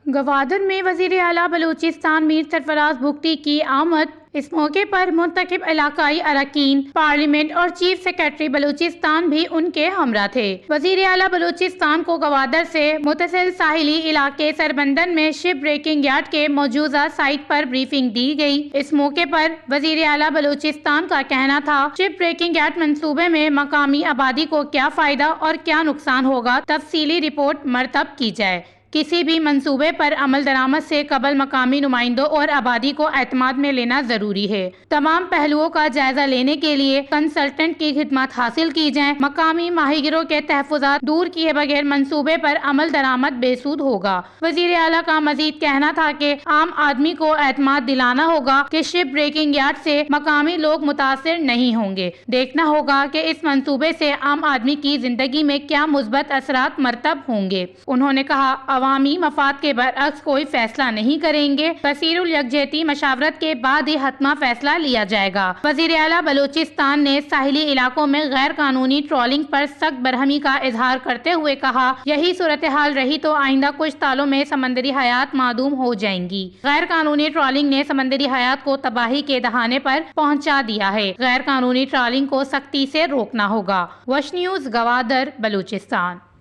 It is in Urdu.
گوادر میں وزیر اعلیٰ بلوچستان میر سرفراز بگٹی کی آمد۔ اس موقع پر منتخب علاقائی اراکین پارلیمنٹ اور چیف سیکرٹری بلوچستان بھی ان کے ہمراہ تھے۔ وزیر اعلیٰ بلوچستان کو گوادر سے متصل ساحلی علاقے سربندن میں شپ بریکنگ یارڈ کے مجوزہ سائٹ پر بریفنگ دی گئی۔ اس موقع پر وزیر اعلیٰ بلوچستان کا کہنا تھا، شپ بریکنگ یارڈ منصوبے میں مقامی آبادی کو کیا فائدہ اور کیا نقصان ہوگا، تفصیلی رپورٹ مرتب کی جائے۔ کسی بھی منصوبے پر عمل درآمد سے قبل مقامی نمائندوں اور آبادی کو اعتماد میں لینا ضروری ہے۔ تمام پہلوؤں کا جائزہ لینے کے لیے کنسلٹنٹ کی خدمات حاصل کی جائیں۔ مقامی ماہی گیروں کے تحفظات دور کیے بغیر منصوبے پر عمل درآمد بے سود ہوگا۔ وزیر اعلیٰ کا مزید کہنا تھا کہ عام آدمی کو اعتماد دلانا ہوگا کہ شپ بریکنگ یارڈ سے مقامی لوگ متاثر نہیں ہوں گے۔ دیکھنا ہوگا کہ اس منصوبے سے عام آدمی کی زندگی میں کیا مثبت اثرات مرتب ہوں گے۔ انہوں نے کہا، عوامی مفاد کے برعکس کوئی فیصلہ نہیں کریں گے۔ کثیر الیکجہتی مشاورت کے بعد ہی حتمی فیصلہ لیا جائے گا۔ وزیر اعلیٰ بلوچستان نے ساحلی علاقوں میں غیر قانونی ٹرالنگ پر سخت برہمی کا اظہار کرتے ہوئے کہا، یہی صورتحال رہی تو آئندہ کچھ سالوں میں سمندری حیات معدوم ہو جائیں گی۔ غیر قانونی ٹرالنگ نے سمندری حیات کو تباہی کے دہانے پر پہنچا دیا ہے۔ غیر قانونی ٹرالنگ کو سختی سے روکنا ہوگا۔ وش نیوز، گوادر، بلوچستان۔